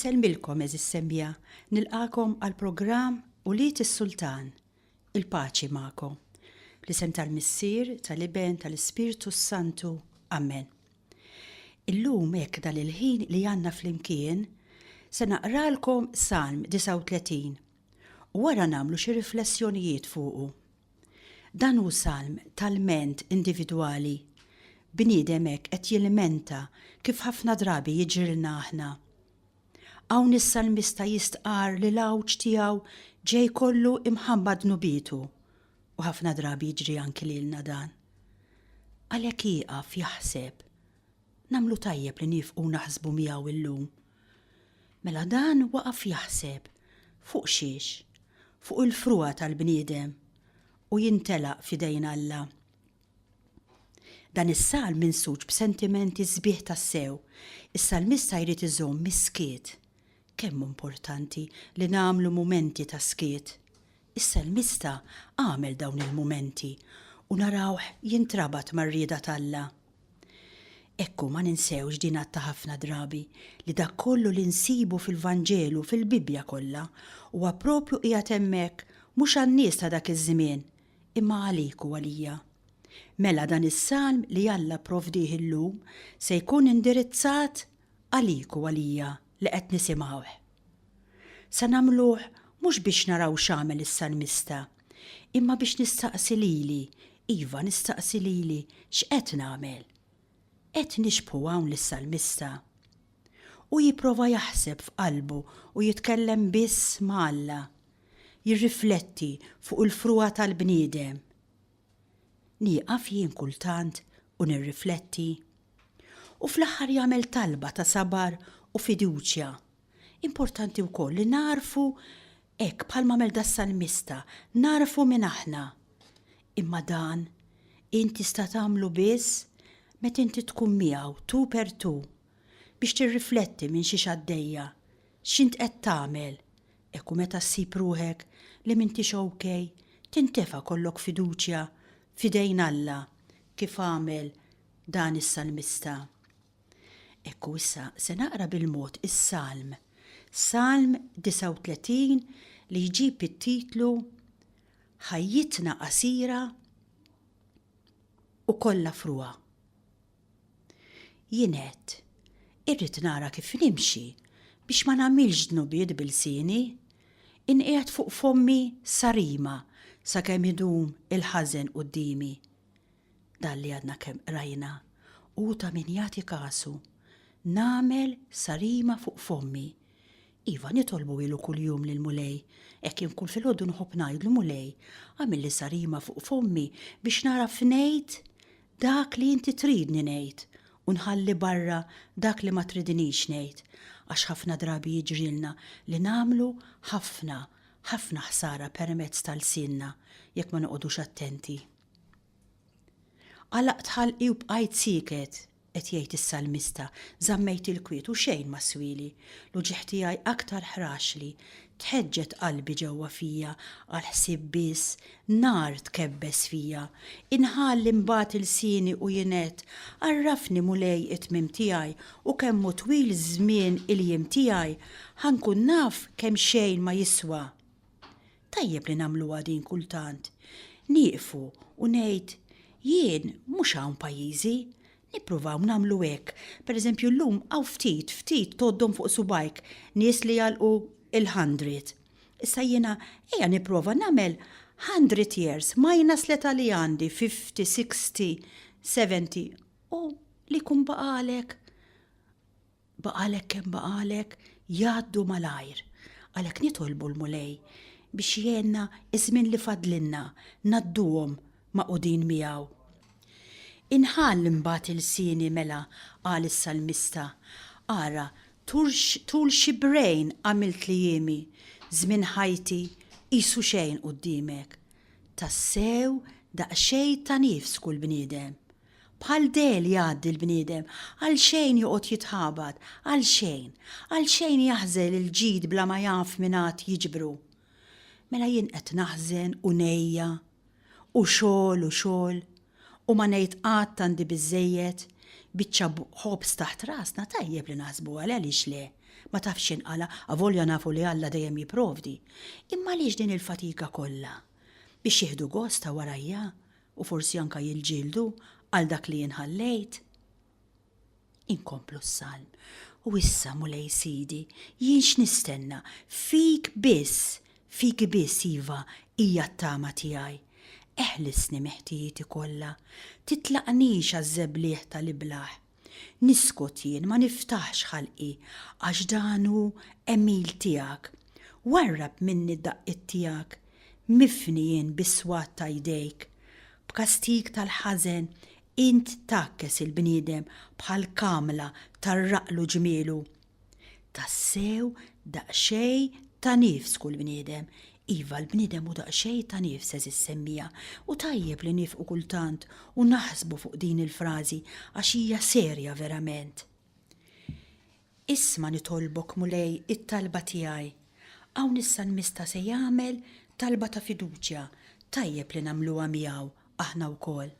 Inselmilkom eżis semmija, nilqakom għal-programm Uliet is-Sultan, il-paċi ma'kom. L-isem tal-Missier, tal-Iben, tal-Ispiritu Santu. Amen. Illum hekk dal-ħin li għandna flimkien se naqralkom Salm 39 u wara nagħmlu xi riflessjonijiet fuqu. Dan hu salm tal-ment individwali. Bniedem hekk qed jilmenta kif ħafna drabi jiġrilna aħna. Hawn is-salmista jistqar li l-awġ tiegħu ġej kollu imħammad nubitu u ħafna drabi jiġri anki lilna dan. Għalhekk jieqaf jaħseb nagħmlu tajjeb li nifqu naħsbu miegħu illum. Mela dan waqaf jaħseb fuq xiex, fuq il-fruqa tal-bniedem u jintelaq f'idejn Alla. Dan is-salm minsuġ b'sentimenti sbieħ tas-sew. Is-salmista jrid iżomm mis-skiet. Kemm importanti li nagħmlu mumenti ta' skiet. Is-salmista għamel dawn il-mumenti u narawh jintrabat mar-rieda t'Alla. Ekku ma ninsewx din ta' ħafna drabi li dak kollu li nsibu fil-Vanġelu fil-Bibja kollha huwa proprju qiegħed hemmhekk mhux għan-nies ta' dak iż-żmien imma għalik u għalija. Mela dan is-salm li Alla provdih illum se jkun indirizzat għalik u għalija li qed nisimgħuh. Se nagħmluh mhux biex naraw x'għamel is-salmista, imma biex nistaqsi lili, iva nistaqsi lili x'qed nagħmel. Qed nixbħu hawn lis-salmista. U jipprova jaħseb f'qalbu u jitkellem biss ma' Alla. Jirrifletti fuq il-fruqa tal-bniedem. Nieqaf jien kultant u nirrifletti. U fl-aħħar jagħmel talba ta' sabar u fiduċja. Importanti wkoll li narfu hekk bħalma għamel das-salmista, narfu minn aħna. Imma dan inti tista' tagħmlu biss meta inti tkun miegħu tu per tu biex tirrifletti minn xi għaddejja, x'int qed tagħmel. Hekk u meta ssib ruħek li m'intix okej, tintefa' kollok fiduċja f'idejn Alla kif għamel dan is-salmista. Ekku issa se naqra bil-mod is-salm. Salm 39 li jġib it-titlu Ħajjitna qasira u kollha fruqa. Jien qed irrid nara kif nimxi biex ma nagħmilx dnubiet bil-sieni, inqiegħed fuq fommi sarima sakemm idum il-ħażen qudiemi. Dan li għadna kemm rajna u ta' min jagħti kasu. Nagħmel sarima fuq fommi. Iva nitolbu ilu kuljum lil mulej, hekk jien kull filgħodu nħobb ngħidlu mulej, għamil li sarima fuq fommi biex nara f'ngħid dak li inti tridni ngħid u nħalli barra dak li ma tridinix ngħid, għax ħafna drabi jiġrilna li nagħmlu ħafna ħsara permezz tal-sinna jekk ma noqogħdux attenti. Għalaqt ħalqi u bqajt siket, qed jgħid is-salmista, żammejt il-kwiet u xejn ma swili, l-uġieħ tiegħi aktar ħraxli, tħeġġet qalbi ġewwa fija għal ħsieb biss, nar tkebbes fija, inħalli mbagħad il-sieni u jienet, għarrafni mulej it-tmiem tiegħi u kemm hu twil żmien il-jiem tiegħi, ħankun naf kemm xejn ma jiswa. Tajjeb li nagħmluha din kultant. Nieqfu u ngħid jien mhux hawn pajjiżi, nippruvaw nagħmlu hekk. Pereżempju llum hawn ftit toddhom fuq subajk nies li jalqu il-100. Issa jiena ejja nipprova nagħmel 100 years minus l-età li għandi 50, 60, 70 u li jkun baqalek kemm baqalek jgħaddu malajr. Għalhekk nitolbu l-mulej biex jgħinna iż-żmien li fadlinna nadduhom maqudin miegħu. Inħall imbagħad il-sieni mela qal is-salmista. Ara, tul xi brejn għamilt li jiemi, żmien ħajti qisu xejn quddiemek. Tassew daqsxejn ta' nifs kull bniedem. Bħal del jgħaddi l-bniedem, għal xejn joqgħod jitħabad, għal xejn jaħżel il-ġid bla ma jaf mingħand jiġbru. Mela jien qed naħżen u nejja u xogħol u ma ngħid qatt għandi biżżejjed biċċa ħobs taħt rasna tajjeb li naħsbu għaliex le ma tafx inqala avolja nafu li Alla dejjem jipprovdi. Imma għaliex din il-fatika kollha? Biex jieħdu gosta warajja u forsi anka jilġildu għal dak li jinħallejt. Inkomplu s-salm. U issa mulej sidi, jien x'nistenna, fik biss Iva, hija t-tama tiegħi. Eħlisni meħtijieti kollha, titlaqnix għaż-żebliħ tal-iblaħ. Niskot jien ma niftaħx ħalqi għax danu emil tiegħek. Warrab minni d-daqqiet tiegħek, mifni jien biswat ta' jdejk. B'kastik tal-ħażen int takkes il-bniedem bħal kamla tar-raqlu ġmielu. Tassew daqxej ta' nifs kull bniedem. Iva l-bniedem u daqxej ta' nifs semmija u tajjeb li nifqu kultant u naħsbu fuq din il-frażi għax hija serja verament. Isma' nitolbok mulej it-talba tiegħi. Hawn issa nmista se jagħmel talba ta' fiduċja tajjeb li nagħmluha miegħu aħna wkoll.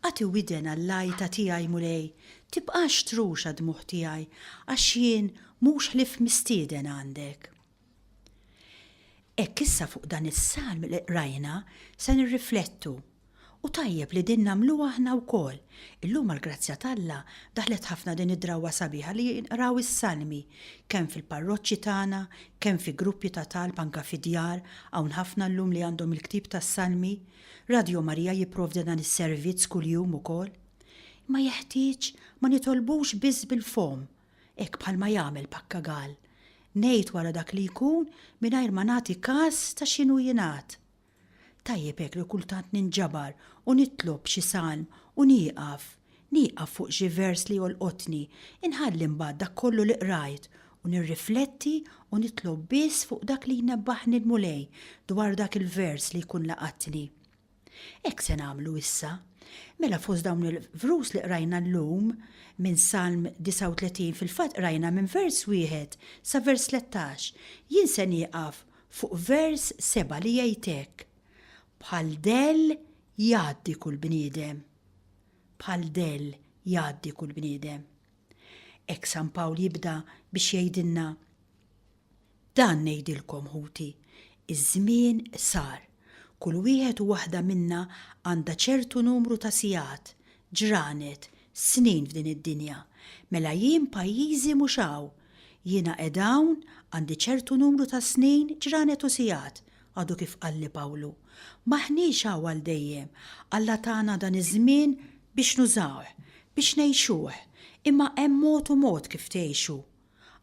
Għati widen għall-lajta tiegħi mulej, tibqax truxa dmuħ tiegħi għax jien mhux ħlif mistieden għandek. Hekk issa fuq dan is-salm li qrajna se nirriflettu u tajjeb li din nagħmluha aħna wkoll. Illum għall-grazzja t'Alla daħlet ħafna din id-drawwa sabiħa li nqraw is-salmi kemm fil-parroċċi tagħna, kemm fi gruppi ta' talb anke fi djar, hawn ħafna llum li għandhom il-ktieb tas-salmi. Radio Marija jipprovdi dan is-servizz kuljum ukoll. Ma jeħtieġ ma nitolbux biss bil-fom, hekk bħalma jagħmel Pakkagal. Ngħid wara dak li jkun mingħajr ma nagħti każ ta' x'inhu jingħad. Tajjeb hekk li kultant ninġabar u nitlob xi salm u nieqaf fuq xi vers li jolqotni, inħalli mbagħad dak kollu li qrajt u nirrifletti u nitlob biss fuq dak li jnebbaħni l-mulej dwar dak il-vers li jkun laqatni. Hekk se nagħmlu issa. Mela fost dawn il-vrus li qrajna llum minn Salm 39 fil-fatt qrajna minn vers 1 sa vers 13. Jien se nieqaf fuq vers 7 li jgħid hekk. Bħal dell jgħaddi kull bniedem. Bħal dell jgħaddi kull bniedem. Hekk San Pawl jibda biex jgħidilna dan ngħidilkom ħuti, iż-żmien sar. Kull wieħed u waħda minna għandha ċertu numru ta' sigħat, ġranet, snin f'din id-dinja. Mela jien pajjiżi mhux hawn. Jiena qed hawn għandi ċertu numru ta' snin, ġranet u sigħat, għadu kif qalli Pawlu. Maħniex hawn għal dejjem, Alla tagħna dan iż-żmien biex nużawh, biex ngħixuh, imma hemm mod u mod kif tgħixu.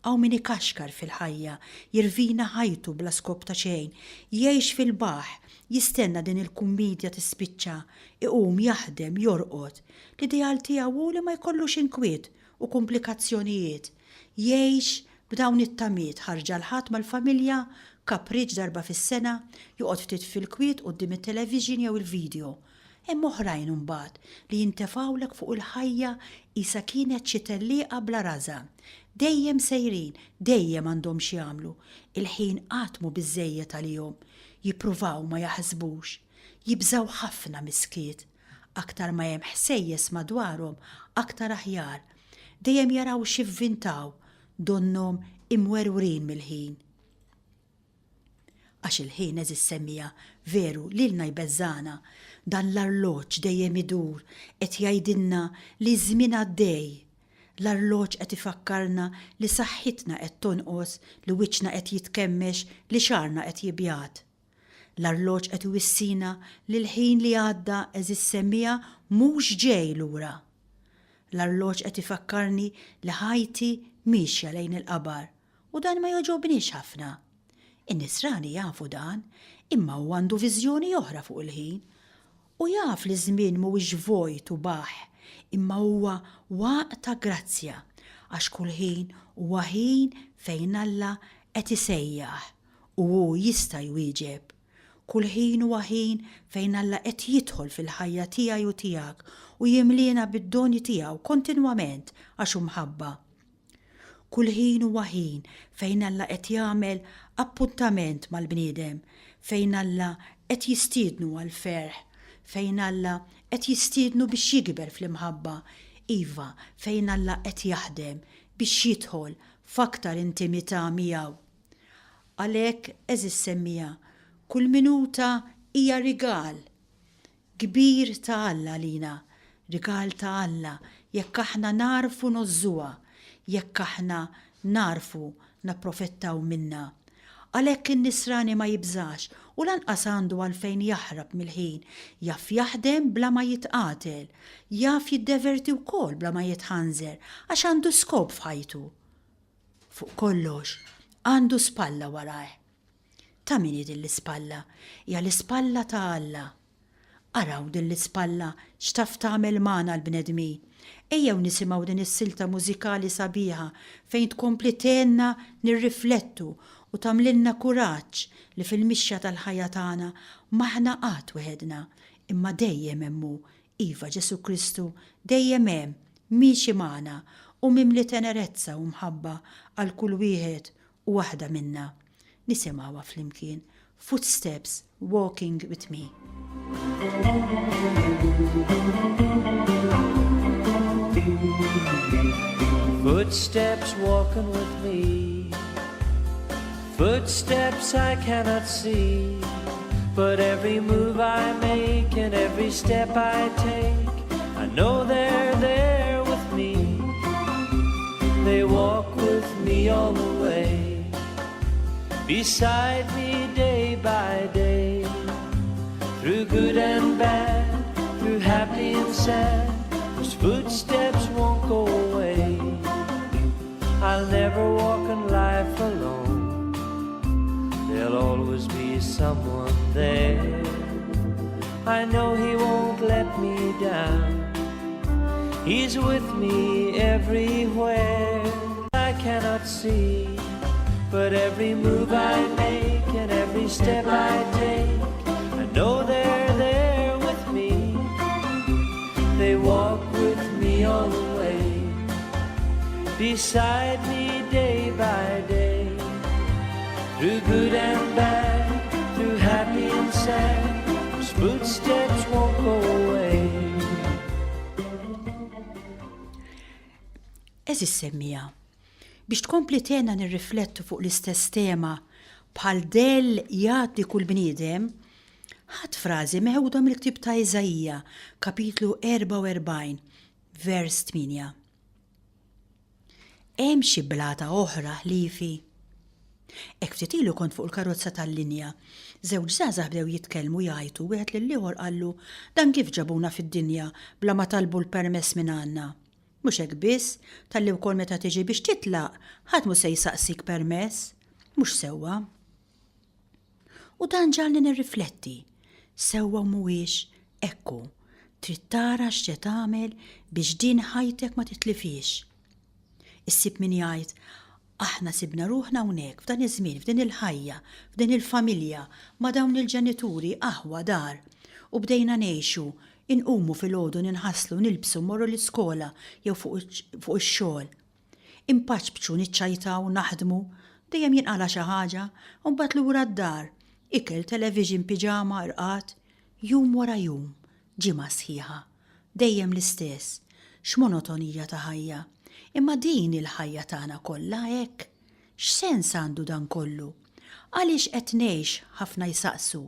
Hawn min ikaxkar fil-ħajja, jirvina ħajtu bla skop ta' xejn, jgħix fil-baħ, jistenna din il-kummedja tispiċċa, iqum jaħdem, jorqod. L-ideal tiegħu li ma jkollux inkwiet u komplikazzjonijiet. Jgħix b'dawn it-tamiet ħarġa l-ħadd mal-familja, kapriġ darba fis-sena, joqgħod ftit fil-kwiet quddiem it-television jew il-video. Hemm oħrajn imbagħad li jintefgħulek fuq il-ħajja isa kienet xi tellieqa bla raża. Dejjem sejrin, dejjem għandhom xi jagħmlu. Il-ħin qatmu biżżejjed għalihom. Jippruvaw ma jaħsbux. Jibżaw ħafna miskiet. Aktar ma hemm ħsejjes madwarhom, aktar aħjar. Dejjem jaraw x'ivvintaw, donnom imwerwrin mill-ħin. Għax il-ħin eżis semmija veru lilna jbeżżana, dan l-arloġġ dejjem idur qed jgħidilna li żmien għaddej. L-arloġġ qed ifakkarna li saħħitna qed tonqos, li wiċċna qed jitkemmex, li xarna qed jibjat. L-arloġġ qed iwissina li l-ħin li għadda eżis semmija mhux ġej lura. L-arloġġ qed ifakkarni li ħajti mixja lejn il-qabar u dan ma joġobniex ħafna. In-nisrani jafu dan, imma hu għandu viżjoni oħra fuq il-ħin u jaf li żmien mhuwiex vojt u baħ, imma huwa waqt ta' grazzja għax kull ħin huwa ħin fejn Alla qed isejjaħ u hu jista' jwieġeb. Kull ħin huwa ħin fejn Alla qed jidħol fil-ħajja tiegħi u tiegħek u jimliena bid-doni tiegħu kontinwament għax hu mħabba. Kull ħin huwa ħin fejn Alla qed jagħmel appuntament mal-bniedem, fejn Alla qed jistiednu għall-ferħ, fejn Alla qed jistiednu biex jikber fl-imħabba, iva fejn Alla qed jaħdem biex jidħol f'aktar intimità miegħu. Għalhekk eżis semmija, kull minuta hija rigal kbir ta' Alla lina, rigal ta' Alla jekk aħna narfu nożżuha, jekk aħna narfu napprofettaw minna. Għalhekk in-nisrani ma jibżax u lanqas għandu għalfejn jaħrab mill-ħin, jaf jaħdem bla ma jitqatel, jaf jiddeverti wkoll bla ma jitħanżer għax għandu skop f'ħajtu. Fuq kollox għandu spalla warah. Ta' min din l-ispalla? Hija l-ispalla ta' Alla. Araw din l-ispalla x'taf tagħmel magħna l-bnedmin. Ejjew nisimgħu din is-silta mużikali sabiħa fejn tkompli tenna nirriflettu u tagħmlilna kuraġġ li fil-mixja tal-ħajja tagħna maħna qatt weħedna, imma dejjem hemm Iva Ġesu Kristu dejjem hemm miexi magħna u mimli tenerezza u mħabba għal kull wieħed u waħda minna. Nisimgħuha flimkien. Footsteps walking with me. Footsteps walking with me. Footsteps I cannot see, but every move I make and every step I take, I know they're there with me. They walk with me all the way, beside me day by day, through good and bad, through happy and sad. Those footsteps won't go away. I'll never walk in life alone. There'll always be someone there. I know He won't let me down. He's with me everywhere. I cannot see, but every move I make and every step I take, I know they're there with me. They walk with me all the way, beside me day by day, through good and bad, through happy and sad. Those footsteps won't go away. Eżis semmija, biex tkompli tena nirriflettu fuq l-istess tema bħal del jgħaddi kull bniedem, ħadd frażi meħuda mill-ktieb ta' Iżajija, kapitlu 44, vers 8. Hemm xi blata oħra ħlifi. Hekk ftit ilu kont fuq il-karozza tal-linja, żewġ żgħażagħ bdew jitkellmu jgħidu wieħed lill-ieħor qallu dan kif ġabuna fid-dinja bla ma talbu l-permess minn għandna. Mhux hekk biss, talli wkoll meta tiġi biex titlaq, ħadd mhu se jsaqsik permess, mhux sewwa. U dan ġalni nirrifletti, sewwa mhuwiex ekku, trid tara x'se tagħmel biex din ħajtek ma titlifix. Issib min jgħid, aħna sibna ruħna hawnhekk f'dan iż-żmien, f'din il-ħajja, f'din il-familja, ma' dawn il-ġenituri aħwa dar, u bdejna ngħixu, inqumu fil-għodu ninħasslu nilbsu morru l-iskola jew fuq ix-xogħol. Impaċbċu niċċajtaw naħdmu, dejjem jinqala xi ħaġa, u mbagħad lura d-dar, ikel, television, piġama, irqat, jum wara jum, ġimgħa sħiħa, dejjem l-istess, x'monotonija ta' ħajja. Imma din il-ħajja tagħna kollha hekk, x'sens għandu dan kollu? Għaliex qed ngħix ħafna jsaqsu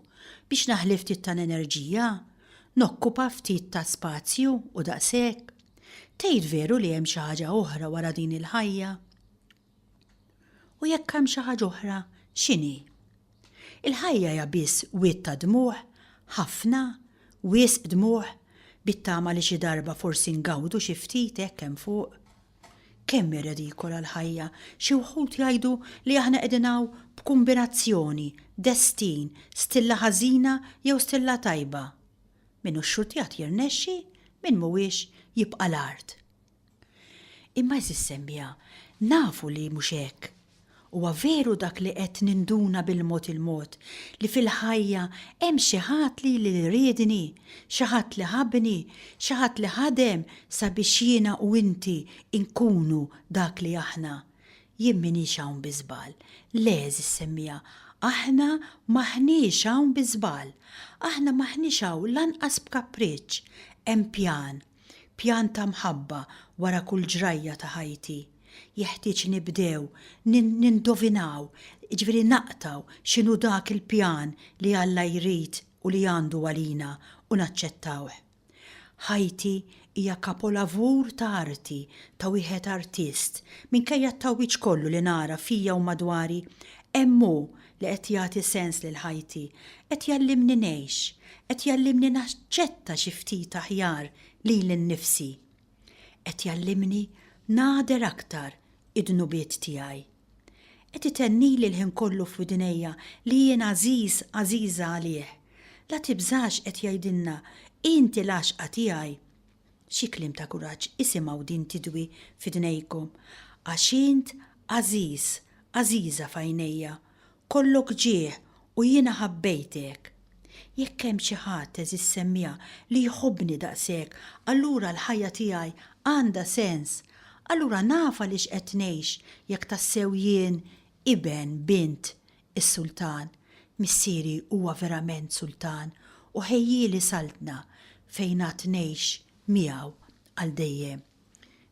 biex naħlif ftit ta' enerġija, nokkupa ftit ta' spazju u daqshekk. Tgħid veru li hemm xi ħaġa oħra wara din il-ħajja? U jekk hemm xi ħaġa oħra, x'inhi? Il-ħajja hija biss wied ta' dmuħ, ħafna, wisq dmuħ, bittama li xi darba forsi ngawdu xi ftit hekk hemm fuq. Kemm redikola l-ħajja, xi wħud jgħidu li aħna qegħdin b'kombinazzjoni, destin, stilla ħażina jew stilla tajba. Minnu x-xurtijat jirnexxi, min mhuwiex jibqa' l-art. Imma eżis semmija, nafu li mhux hekk. Huwa veru dak li qed ninduna bil-mod il-mod li fil-ħajja hemm xi ħadd li riedni, xi ħadd li ħabni, xi ħadd li ħadem sabiex jiena u inti inkunu dak li aħna. Jien minix hawn bi żball, le eżis semmija, aħna maħniex hawn bi żball. Aħna maħniex hawn lanqas b'kapriċċ, hemm pjan ta' mħabba wara kull ġrajja ta' ħajti. Jeħtieġ nibdew, nindovinaw, ġifieri naqtaw x'inhu dak il-pjan li Alla jrid u li għandu għalina u naċċettawh. Ħajti hija kapolavur ta' arti ta' wieħed artist minkejja t-tawwiġ kollu li nara fija u madwari hemm hu li qed jagħti sens lil ħajti, qed jallimni ngħix, qed jallimni naċċetta xi ftit aħjar lili nnifsi. Qed jallimni nader aktar id-dnubiet tiegħi. Qed itennili l-ħin kollu f'widnejja li jien għażiża għalih. La tibżax qed jgħidilna inti l-għaxqa tiegħi. Xi kliem ta' kuraġġ isimgħu din tidwi f'idnejkom għax int għażiża f'għajnejja. Kollok ġieħ u jiena ħabbejtek. Jekk hemm xi ħadd eżis semmija li jħobbni daqshekk, allura l-ħajja tiegħi għandha sens. Allura nafa li x'qed ngħix jekk tassew jien iben bint is-sultan. Missieri huwa verament sultan u ħejjieli saltna fejn għad ngħix miegħu għal dejjem.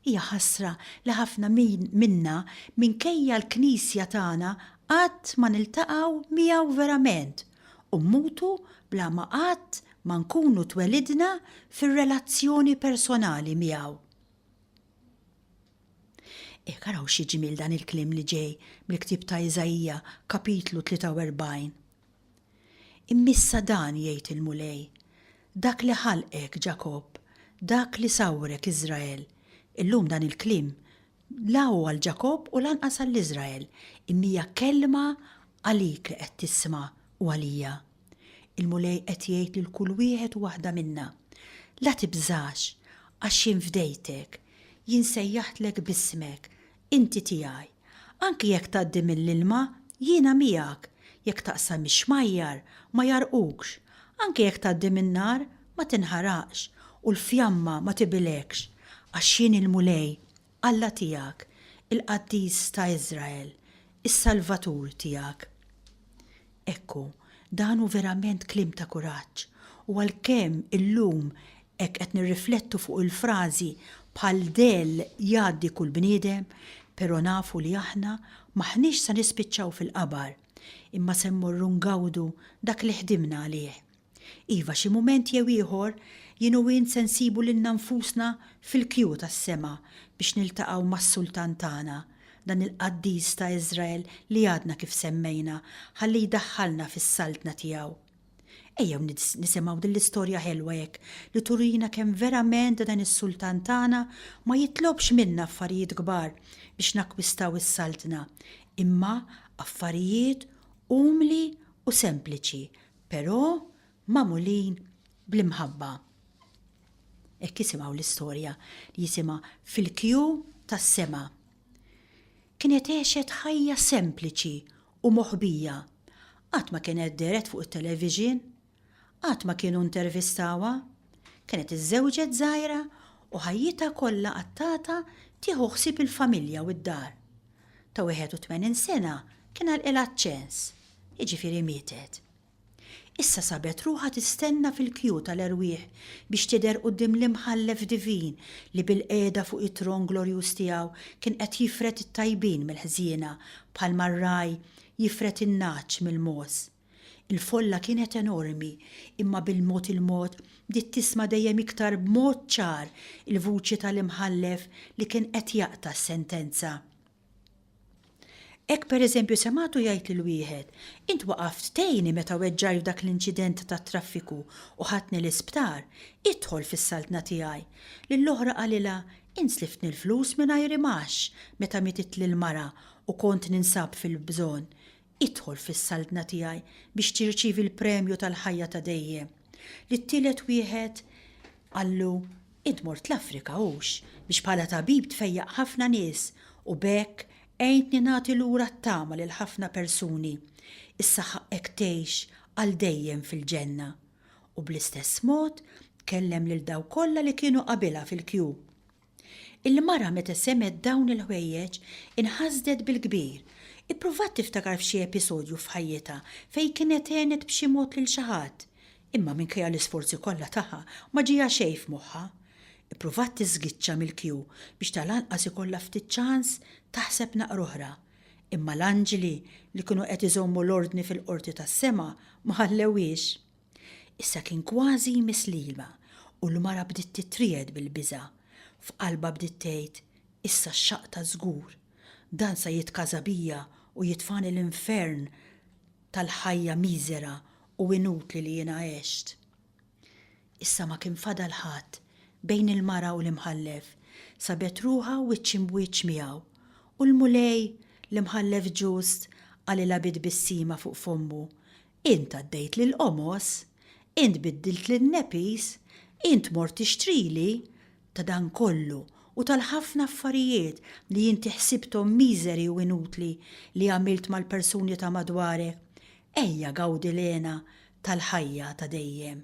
Hija ħasra li ħafna minna minkejja l-Knisja tagħna qatt ma niltaqgħu miegħu verament u mmutu bla ma qatt ma nkunu twelidna fir-relazzjoni personali miegħu. Karaw xi ġimiel dan il-kliem li ġej mill-ktieb ta' Iżajija kapitlu 43. Immissa dan jgħid il-mulej, dak li ħalqek Ġakob, dak li sawrek Iżrael. Illum dan il-kliem la huwa għal Ġakob u lanqas għall-Iżrael, imma kelma għalik li qed tisma' u għalija. Il-mulej qed jgħid lil kull wieħed u waħda minna. La tibżax għax jien fdejtek, jien sejjaħtlek bismek, inti tiegħi. Anki jekk tgħaddi mill-ilma jiena miegħek, jekk taqsam ix-xmajjar ma jarqukx, anke jekk tgħaddi min-nar ma tinħaraqx u l-fjamma ma tibilekx, għax jien il-mulej Alla tiegħek, il-Qaddiż ta' Iżrael, is-Salvatur tiegħek. Ekku, dan hu verament kliem ta' kuraġġ u għalkemm illum hekk qed nirriflettu fuq il-frażi bħal del jgħaddi kull bniedem, però nafu li aħna maħniex sa nispiċċaw fil-qabar, imma se mmorru ngawdu dak li ħdimna għalih. Iva xi mument jew ieħor jien u jien se nsibu lilna nfusna fil-kju tas-sema biex niltaqgħu mas-Sultan tagħna, dan il-Qaddiż ta' Iżrael li għadna kif semmejna ħalli jdaħħalna fis-saltna tiegħu. Ejjew nisimgħu din l-istorja ħelwa hekk li turina kemm verament dan is-Sultan tagħna ma jitlobx minna affarijiet kbar biex nakkwistaw is-saltna, imma affarijiet umli u sempliċi, però magħmulin bl-imħabba. Hekk isimgħu l-istorja li jisimha fil-kju tas-sema. Kienet għexet ħajja sempliċi u moħbija. Qatt ma kienet deret fuq it-television, qatt ma kienu intervistawha, kienet iż-żewġet żgħira u ħajjitha kollha qattata tieħu ħsieb il-familja u d-dar. Ta' 81 sena kien għalqilha ċens, jiġifieri mietet. Issa sabet ruħha tistenna fil-kju tal-erwieħ biex tidher quddiem l-imħallef divin li bil-qiegħda fuq it-tron glorjuż tiegħu kien qed jifret it-tajbin mill-ħżiena bħal mar-raj jifret in-naċ mill-mos. Il-folla kienet enormi, imma bil-mod il-mod bdiet tisma' dejjem iktar b'mod ċar il-vuċi tal-imħallef li kien qed jaqta' s-sentenza. Ek per eżempju sematu jgħid lil wieħed, int waqaft tgħinni meta weġġaj f'dak l-inċident tat traffiku u ħadni l-isptar, idħol fis-saltna tiegħi. Lill-oħra qalilha insliftni l-flus mingħajr imax meta mietet lill-mara u kont ninsab fil-bżonn. Idħol fis-saltna tiegħi biex tirċievi l-premju tal-ħajja ta' dejjem. Lit-tielet wieħed qallu int mort l-Afrika hux biex bħala tabib tfejjaq ħafna nies u bekk għejtni nagħti lura t-tama lil ħafna persuni, issa ħaqek tgħix għal dejjem fil-ġenna. U bl-istess mod kellem lil daw kollha li kienu qabilha fil-kju. Il-mara meta semet dawn il-ħwejjeġ inħasdet bil-kbir, ippruvat tiftakar f'xi episodju f'ħajjitha fejn kienet għenet b'xi mod lil xi ħadd, imma minkejja l-isforzi kollha tagħha ma ġieha xejn f'moħħha. Ippruvat tiżgiċċa mill-kju biex tal-anqas ikollha ftit ċans taħseb naqra oħra. Imma l-anġeli li kienu qed iżommu l-ordni fil-qorti tas-sema ma ħallewiex. Issa kien kważi mislilma u l-mara bdiet titried bil-biża'. F'qalba bdiet tgħid, issa x-xaqta żgur, dan sa jitkaża bija u jitfani l-infern tal-ħajja miżera u inutli li jiena għext. Issa ma kien fadal ħadd bejn il-mara u l-imħallef, sabet ruħa wiċċ imwiċċ miegħu u l-mulej l-imħallef ġust għalilha bid-bissima fuq fommu. Int għaddejt lill-qomos, int biddilt lin-nepis, int mort tixtrili ta' dan kollu u tal-ħafna affarijiet li inti ħsibthom miżeri u inutli li għamilt mal-persuni ta' madwarek. Ejja gawdi lena tal-ħajja ta' dejjem.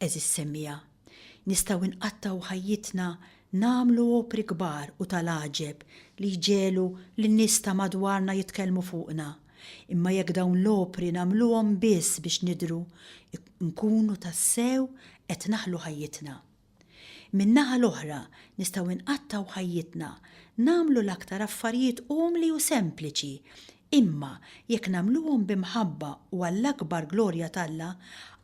Eżis semmija, nistgħu nqattaw ħajjitna nagħmlu opri kbar u tal-għaġeb li jġelu lin-nies ta' madwarna jitkellmu fuqna. Imma jekk dawn l-opri nagħmluhom biss biex nidhru, nkunu tassew qed naħlu ħajjitna. Min-naħa l-oħra nistgħu nqattaw ħajjitna nagħmlu l-aktar affarijiet umli u sempliċi, imma jekk nagħmluhom bimħabba u għall-akbar glorja t'Alla,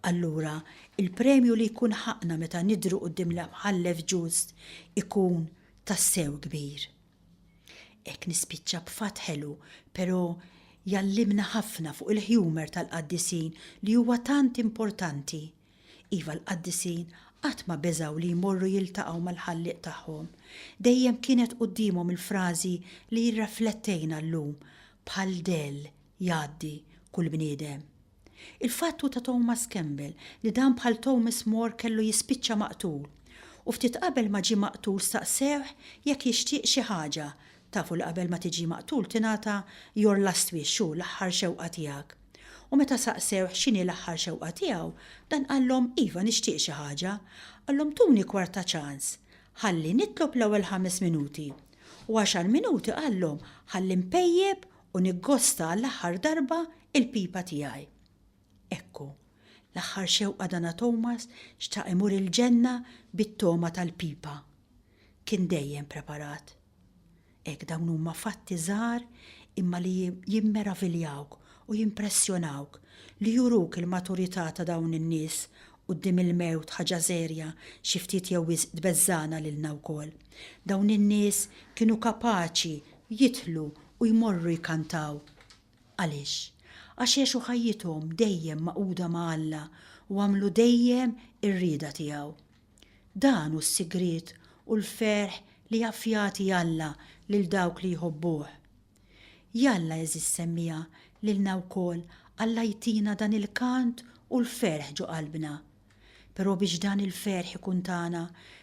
allura il-premju li jkun ħaqna meta nidhru quddiem l-imħallef ġust ikun tassew kbir. Hekk nispiċċa b'fatt ħelu, però jallimna ħafna fuq il-humor tal-qaddisin li huwa tant importanti. Iva l-qaddisin qatt ma beżaw li jmorru jiltaqgħu mal-ħalliq tagħhom. Dejjem kienet qudiemhom il-frażi li jirriflettejna llum bħal del jgħaddi kull bniedem. Il-fattu ta' Thomas Campbell li dan bħal Thomas More kellu jispiċċa maqtul u ftit qabel ma ġie maqtul staqsewh jekk jixtieq xi ħaġa. Tafu li qabel ma tiġi maqtul tingħata your last wish u l-aħħar xewqa tiegħek. U meta saqsewh x'inhi l-aħħar xewqa tiegħu, dan qallhom iva nixtieq xi ħaġa, qallhom tuni kwarta ċans, ħalli nitlob l-ewwel 5 minuti. U 10 minuti qallhom ħalli mpejjeb u niggosta l-aħħar darba il-pipa tiegħi. Ekku, l-aħħar xewqa dana Thomas xtaq imur il-ġenna bit-toma tal-pipa. Kien dejjem preparat. Ek dawn huma fatti żgħar imma li jimmeraviljawk u jimpressjonawk li juruk il-maturità ta' dawn in-nies quddiem il-mewt ħaġa serja xi ftit jew wisq tbeżżana lilna wkoll. Dawn in-nies kienu kapaċi jitlu u jmorru jkantaw. Għaliex? Għax jgħixu ħajjithom dejjem maquda ma' Alla u għamlu dejjem ir-rieda tiegħu. Dan hu s-sigriet u l-ferħ li jaffjati Alla lil dawk li jħobbuh. Jalla eżis semmija lilna wkoll Alla jtina dan il-kant u l-ferħ ġo qalbna. Però biex dan il-ferħ ikun tagħna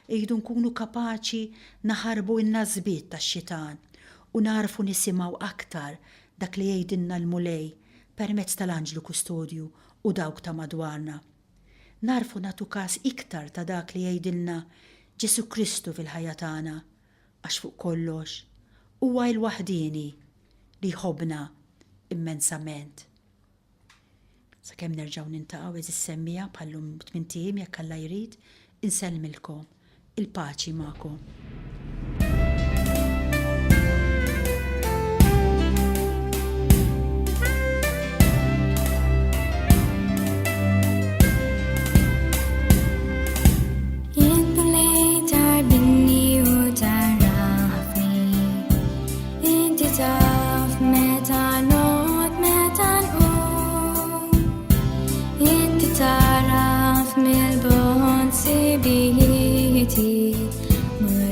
jridu nkunu kapaċi naħarbu n-nażbiet tax-xitan u narfu nisimgħu aktar dak li jgħidilna l-mulej permezz tal-anġlu kustodju u dawk ta' madwarna. Narfu nagħtu każ iktar ta' dak li jgħidilna Ġesu Kristu fil-ħajja tagħna għax fuq kollox huwa l-waħdini li jħobbna immensament. Sakemm nerġgħu nintaqgħu eżis semmija bħallum 8 tim jekk Alla jrid, insellmilkom il-paċi magħkom. Mur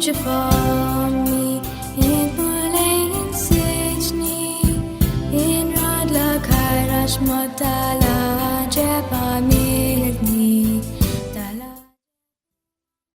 شفامي إن مولاي سجني إن راد لك هرش مدلا جبا ميلني